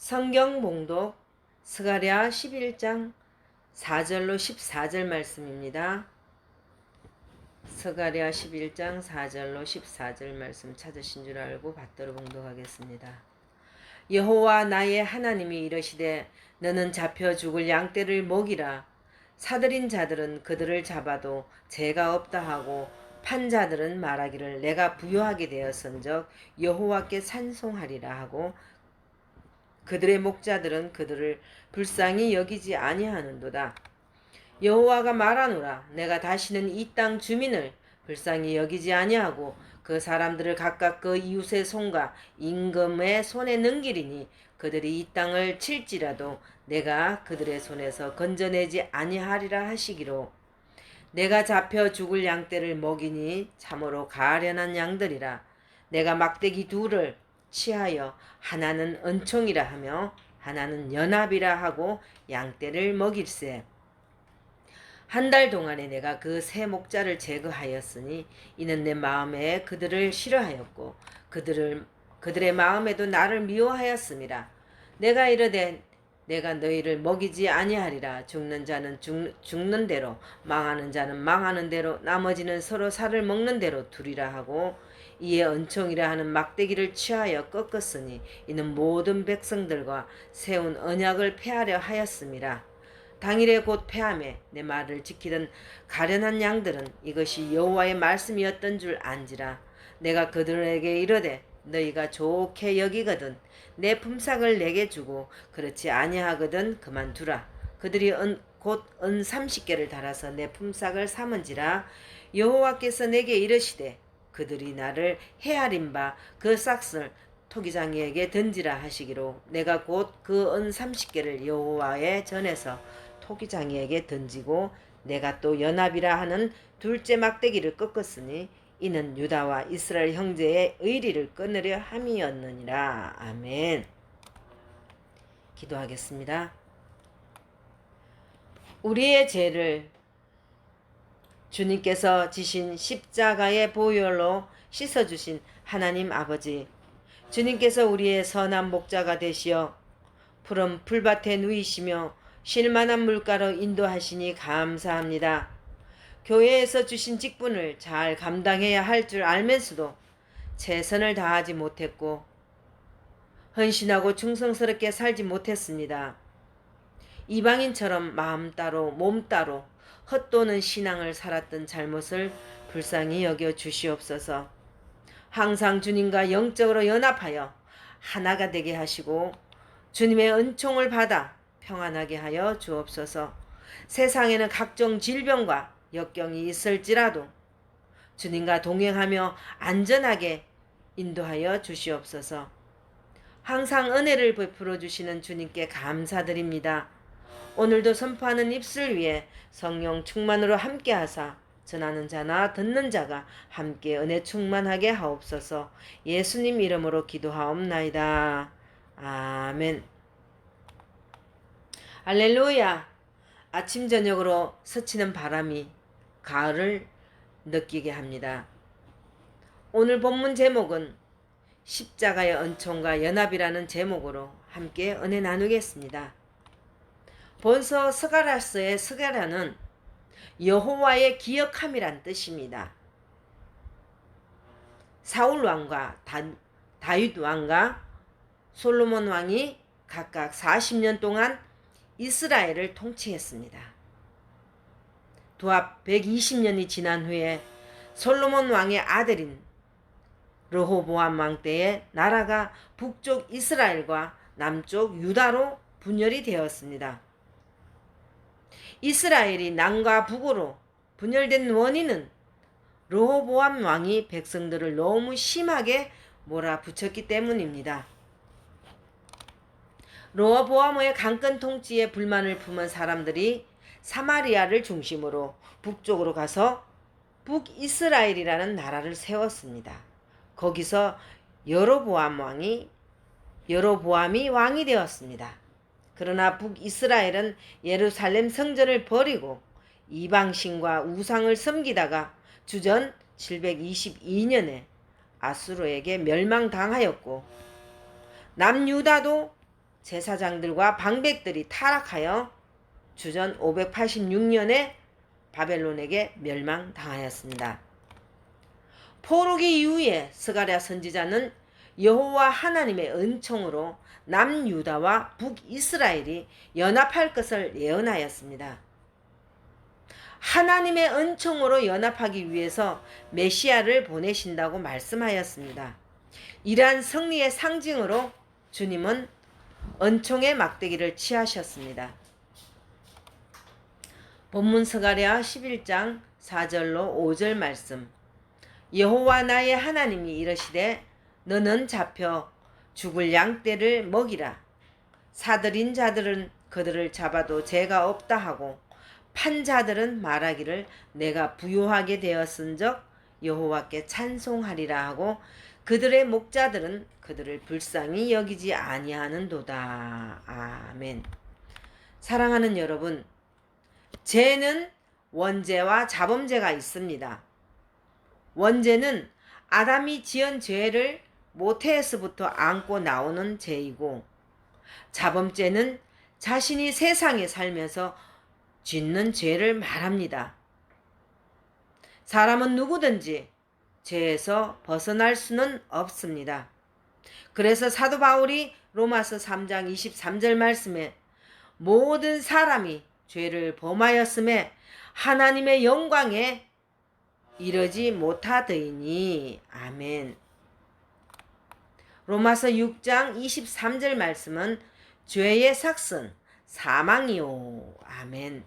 성경 봉독 스가랴 11장 4절로 14절 말씀입니다. 스가랴 11장 4절로 14절 말씀 찾으신 줄 알고 받들어 봉독하겠습니다. 여호와 나의 하나님이 이르시되 너는 잡혀 죽을 양떼를 먹이라. 사들인 자들은 그들을 잡아도 죄가 없다 하고 판 자들은 말하기를 내가 부요하게 되었은즉 여호와께 찬송하리라 하고 그들의 목자들은 그들을 불쌍히 여기지 아니하는도다. 여호와가 말하노라. 내가 다시는 이 땅 주민을 불쌍히 여기지 아니하고 그 사람들을 각각 그 이웃의 손과 임금의 손에 넘기리니 그들이 이 땅을 칠지라도 내가 그들의 손에서 건져내지 아니하리라 하시기로. 내가 잡혀 죽을 양떼를 먹이니 참으로 가련한 양들이라. 내가 막대기 둘을 취하여 하나는 은총이라 하며 하나는 연합이라 하고 양떼를 먹일세. 한 달 동안에 내가 그 세 목자를 제거하였으니 이는 내 마음에 그들을 싫어하였고 그들의 마음에도 나를 미워하였음이라. 내가 이르되 내가 너희를 먹이지 아니하리라. 죽는 자는 죽는 대로 망하는 자는 망하는 대로 나머지는 서로 살을 먹는 대로 두리라 하고 이에 은총이라 하는 막대기를 취하여 꺾었으니 이는 모든 백성들과 세운 언약을 폐하려 하였음이라. 당일에 곧 폐함에 내 말을 지키던 가련한 양들은 이것이 여호와의 말씀이었던 줄 안지라. 내가 그들에게 이르되 너희가 좋게 여기거든 내 품삯을 내게 주고 그렇지 아니하거든 그만두라. 그들이 곧 은 30개를 달아서 내 품삯을 삼은지라. 여호와께서 내게 이르시되 그들이 나를 헤아린 바 그 싹을 토기장이에게 던지라 하시기로. 내가 곧 그 은 30개를 여호와의 전에서 토기장이에게 던지고 내가 또 연합이라 하는 둘째 막대기를 꺾었으니 이는 유다와 이스라엘 형제의 의리를 끊으려 함이었느니라. 아멘. 기도하겠습니다. 우리의 죄를 주님께서 지신 십자가의 보혈로 씻어주신 하나님 아버지, 주님께서 우리의 선한 목자가 되시어 푸른 풀밭에 누이시며 쉴만한 물가로 인도하시니 감사합니다. 교회에서 주신 직분을 잘 감당해야 할 줄 알면서도 최선을 다하지 못했고 헌신하고 충성스럽게 살지 못했습니다. 이방인처럼 마음 따로 몸 따로 헛도는 신앙을 살았던 잘못을 불쌍히 여겨 주시옵소서. 항상 주님과 영적으로 연합하여 하나가 되게 하시고 주님의 은총을 받아 평안하게 하여 주옵소서. 세상에는 각종 질병과 역경이 있을지라도 주님과 동행하며 안전하게 인도하여 주시옵소서. 항상 은혜를 베풀어 주시는 주님께 감사드립니다. 오늘도 선포하는 입술 위에 성령 충만으로 함께하사 전하는 자나 듣는 자가 함께 은혜 충만하게 하옵소서. 예수님 이름으로 기도하옵나이다. 아멘. 할렐루야. 아침 저녁으로 스치는 바람이 가을을 느끼게 합니다. 오늘 본문 제목은 십자가의 은총과 연합이라는 제목으로 함께 은혜 나누겠습니다. 본서 스가랴서의 스가랴는 여호와의 기억함이란 뜻입니다. 사울 왕과 다윗 왕과 솔로몬 왕이 각각 40년 동안 이스라엘을 통치했습니다. 도합 120년이 지난 후에 솔로몬 왕의 아들인 르호보암 왕 때에 나라가 북쪽 이스라엘과 남쪽 유다로 분열이 되었습니다. 이스라엘이 남과 북으로 분열된 원인은 르호보암 왕이 백성들을 너무 심하게 몰아붙였기 때문입니다. 르호보암의 강권 통치에 불만을 품은 사람들이 사마리아를 중심으로 북쪽으로 가서 북이스라엘이라는 나라를 세웠습니다. 거기서 여로보암이 왕이 되었습니다. 그러나 북이스라엘은 예루살렘 성전을 버리고 이방신과 우상을 섬기다가 주전 722년에 아수르에게 멸망당하였고 남유다도 제사장들과 방백들이 타락하여 주전 586년에 바벨론에게 멸망당하였습니다. 포로기 이후에 스가랴 선지자는 여호와 하나님의 은총으로 남유다와 북이스라엘이 연합할 것을 예언하였습니다. 하나님의 은총으로 연합하기 위해서 메시아를 보내신다고 말씀하였습니다. 이러한 승리의 상징으로 주님은 은총의 막대기를 취하셨습니다. 본문 스가랴 11장 4절로 5절 말씀. 여호와 나의 하나님이 이르시되 너는 잡혀 죽을 양떼를 먹이라. 사들인 자들은 그들을 잡아도 죄가 없다 하고 판 자들은 말하기를 내가 부요하게 되었은즉 여호와께 찬송하리라 하고 그들의 목자들은 그들을 불쌍히 여기지 아니하는도다. 아멘. 사랑하는 여러분, 죄는 원죄와 자범죄가 있습니다. 원죄는 아담이 지은 죄를 모태에서부터 안고 나오는 죄이고, 자범죄는 자신이 세상에 살면서 짓는 죄를 말합니다. 사람은 누구든지 죄에서 벗어날 수는 없습니다. 그래서 사도 바울이 로마서 3장 23절 말씀에 모든 사람이 죄를 범하였음에 하나님의 영광에 이르지 못하더이니. 아멘. 로마서 6장 23절 말씀은 죄의 삭은 사망이요. 아멘.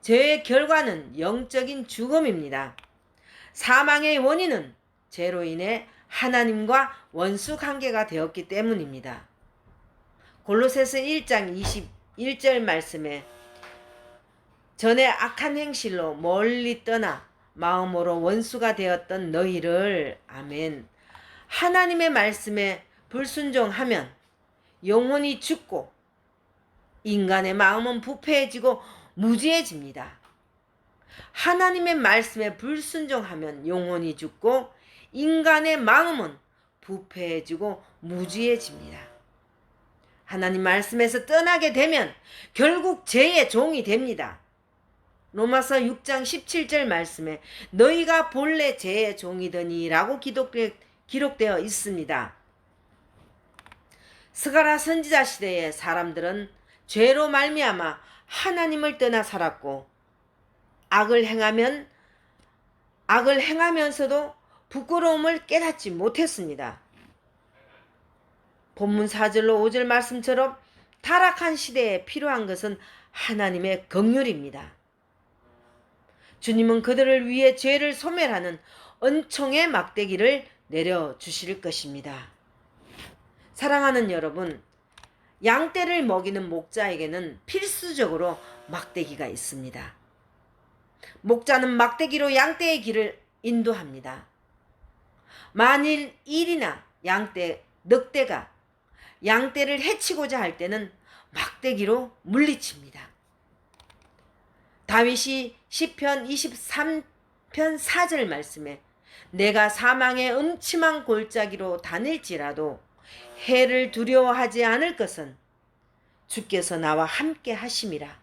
죄의 결과는 영적인 죽음입니다. 사망의 원인은 죄로 인해 하나님과 원수 관계가 되었기 때문입니다. 골로새서 1장 21절 말씀에 전에 악한 행실로 멀리 떠나 마음으로 원수가 되었던 너희를, 아멘, 하나님의 말씀에 불순종하면 영혼이 죽고 인간의 마음은 부패해지고 무지해집니다. 하나님의 말씀에 불순종하면 영혼이 죽고 인간의 마음은 부패해지고 무지해집니다. 하나님 말씀에서 떠나게 되면 결국 죄의 종이 됩니다. 로마서 6장 17절 말씀에 너희가 본래 죄의 종이더니 라고 기록되어 있습니다. 스가랴 선지자 시대의 사람들은 죄로 말미암아 하나님을 떠나 살았고 악을 행하면서도 부끄러움을 깨닫지 못했습니다. 본문 4절로 5절 말씀처럼 타락한 시대에 필요한 것은 하나님의 긍휼입니다. 주님은 그들을 위해 죄를 소멸하는 은총의 막대기를 내려주실 것입니다. 사랑하는 여러분, 양떼를 먹이는 목자에게는 필수적으로 막대기가 있습니다. 목자는 막대기로 양떼의 길을 인도합니다. 만일 일이나 늑대가 양떼를 해치고자 할 때는 막대기로 물리칩니다. 다윗이 시편 23편 4절 말씀에 내가 사망의 음침한 골짜기로 다닐지라도 해를 두려워하지 않을 것은 주께서 나와 함께 하심이라.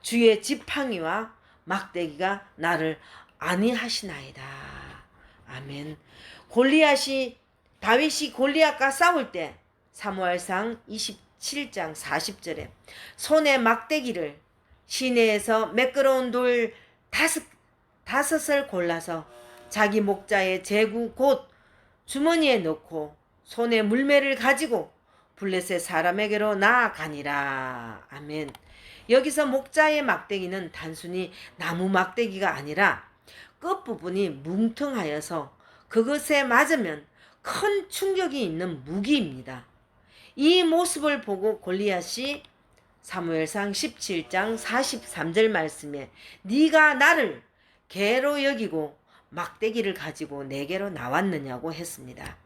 주의 지팡이와 막대기가 나를 안위하시나이다. 아멘. 다윗이 골리앗과 싸울 때 사무엘상 27장 40절에 손에 막대기를 시내에서 매끄러운 돌 다섯을 골라서 자기 목자의 제구 곧 주머니에 넣고 손에 물매를 가지고 블레셋 사람에게로 나아가니라. 아멘. 여기서 목자의 막대기는 단순히 나무 막대기가 아니라 끝부분이 뭉텅하여서 그것에 맞으면 큰 충격이 있는 무기입니다. 이 모습을 보고 골리앗이 사무엘상 17장 43절 말씀에 네가 나를 개로 여기고 막대기를 가지고 내게로 나왔느냐고 했습니다.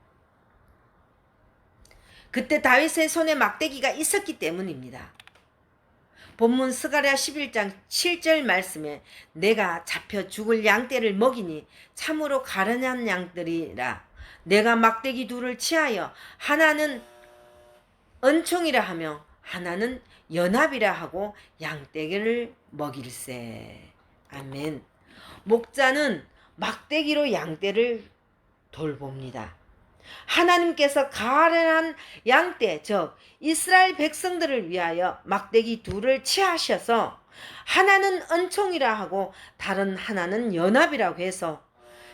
그때 다윗의 손에 막대기가 있었기 때문입니다. 본문 스가랴 11장 7절 말씀에 내가 잡혀 죽을 양떼를 먹이니 참으로 가련한 양들이라. 내가 막대기 둘을 취하여 하나는 은총이라 하며 하나는 연합이라 하고 양떼기를 먹일세. 아멘. 목자는 막대기로 양떼를 돌봅니다. 하나님께서 가련한 양떼, 즉 이스라엘 백성들을 위하여 막대기 둘을 취하셔서 하나는 은총이라 하고 다른 하나는 연합이라고 해서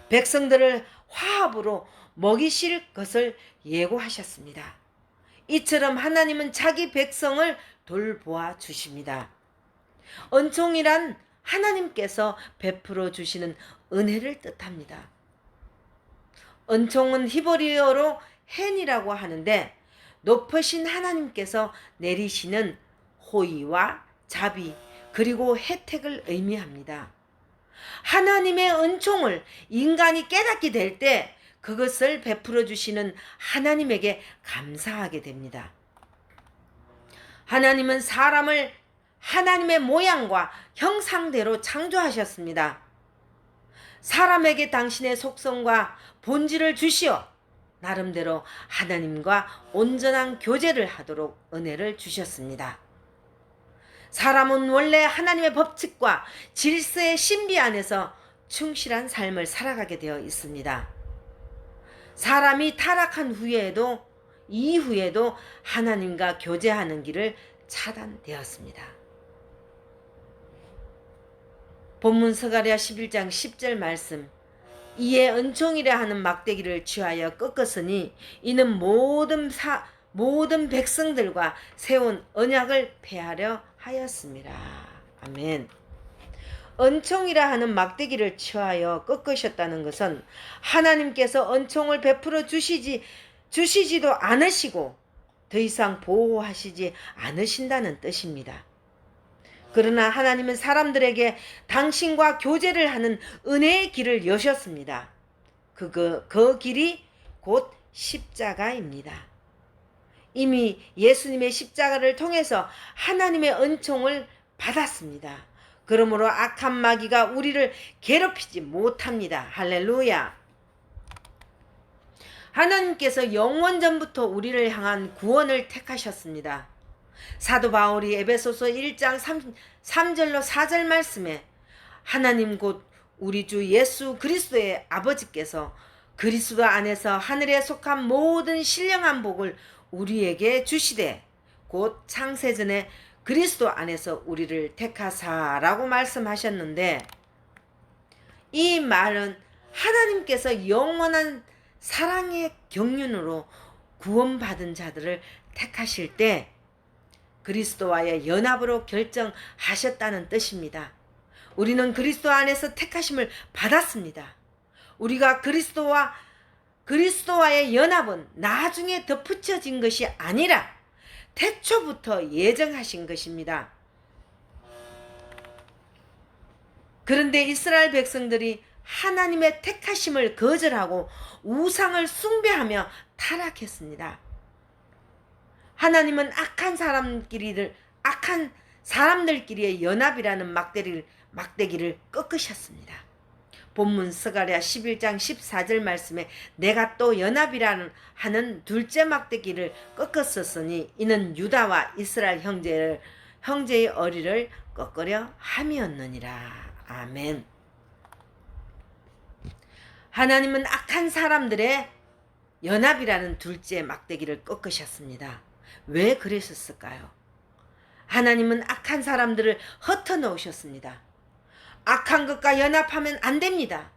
백성들을 화합으로 먹이실 것을 예고하셨습니다. 이처럼 하나님은 자기 백성을 돌보아 주십니다. 은총이란 하나님께서 베풀어 주시는 은혜를 뜻합니다. 은총은 히브리어로 헨이라고 하는데 높으신 하나님께서 내리시는 호의와 자비 그리고 혜택을 의미합니다. 하나님의 은총을 인간이 깨닫게 될 때 그것을 베풀어 주시는 하나님에게 감사하게 됩니다. 하나님은 사람을 하나님의 모양과 형상대로 창조하셨습니다. 사람에게 당신의 속성과 본질을 주시어 나름대로 하나님과 온전한 교제를 하도록 은혜를 주셨습니다. 사람은 원래 하나님의 법칙과 질서의 신비 안에서 충실한 삶을 살아가게 되어 있습니다. 사람이 타락한 후에도 이후에도 하나님과 교제하는 길을 차단되었습니다. 본문 스가랴 11장 10절 말씀. 이에 은총이라 하는 막대기를 취하여 꺾었으니 이는 모든 백성들과 세운 언약을 폐하려 하였습니다. 아멘. 은총이라 하는 막대기를 취하여 꺾으셨다는 것은 하나님께서 은총을 베풀어 주시지도 않으시고 더 이상 보호하시지 않으신다는 뜻입니다. 그러나 하나님은 사람들에게 당신과 교제를 하는 은혜의 길을 여셨습니다. 그 길이 곧 십자가입니다. 이미 예수님의 십자가를 통해서 하나님의 은총을 받았습니다. 그러므로 악한 마귀가 우리를 괴롭히지 못합니다. 할렐루야. 하나님께서 영원전부터 우리를 향한 구원을 택하셨습니다. 사도 바울이 에베소서 1장 3절로 4절 말씀에 하나님 곧 우리 주 예수 그리스도의 아버지께서 그리스도 안에서 하늘에 속한 모든 신령한 복을 우리에게 주시되 곧 창세전에 그리스도 안에서 우리를 택하사라고 말씀하셨는데 이 말은 하나님께서 영원한 사랑의 경륜으로 구원받은 자들을 택하실 때 그리스도와의 연합으로 결정하셨다는 뜻입니다. 우리는 그리스도 안에서 택하심을 받았습니다. 우리가 그리스도와의 연합은 나중에 덧붙여진 것이 아니라 태초부터 예정하신 것입니다. 그런데 이스라엘 백성들이 하나님의 택하심을 거절하고 우상을 숭배하며 타락했습니다. 하나님은 악한 사람들끼리의 연합이라는 막대기를 꺾으셨습니다. 본문 스가랴 11장 14절 말씀에 내가 또 연합이라는 하는 둘째 막대기를 꺾었었으니 이는 유다와 이스라엘 형제의 어리를 꺾으려 함이었느니라. 아멘. 하나님은 악한 사람들의 연합이라는 둘째 막대기를 꺾으셨습니다. 왜 그러셨을까요? 하나님은 악한 사람들을 흩어놓으셨습니다. 악한 것과 연합하면 안 됩니다.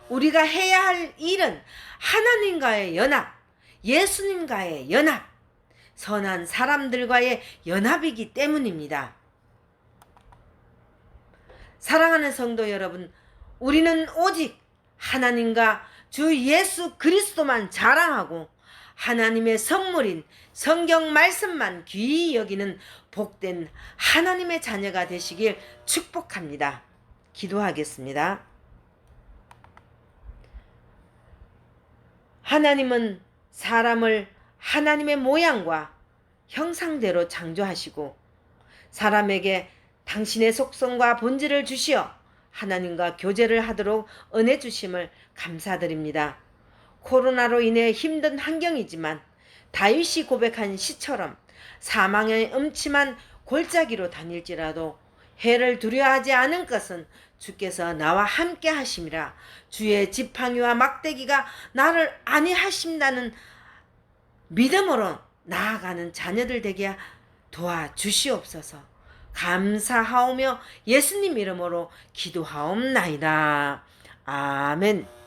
우리가 해야 할 일은 하나님과의 연합, 예수님과의 연합, 선한 사람들과의 연합이기 때문입니다. 사랑하는 성도 여러분, 우리는 오직 하나님과 주 예수 그리스도만 자랑하고 하나님의 선물인 성경 말씀만 귀히 여기는 복된 하나님의 자녀가 되시길 축복합니다. 기도하겠습니다. 하나님은 사람을 하나님의 모양과 형상대로 창조하시고 사람에게 당신의 속성과 본질을 주시어 하나님과 교제를 하도록 은혜 주심을 감사드립니다. 코로나로 인해 힘든 환경이지만 다윗이 고백한 시처럼 사망의 음침한 골짜기로 다닐지라도 해를 두려워하지 않은 것은 주께서 나와 함께 하심이라. 주의 지팡이와 막대기가 나를 안위하신다는 믿음으로 나아가는 자녀들 되게 도와주시옵소서. 감사하오며 예수님 이름으로 기도하옵나이다. 아멘.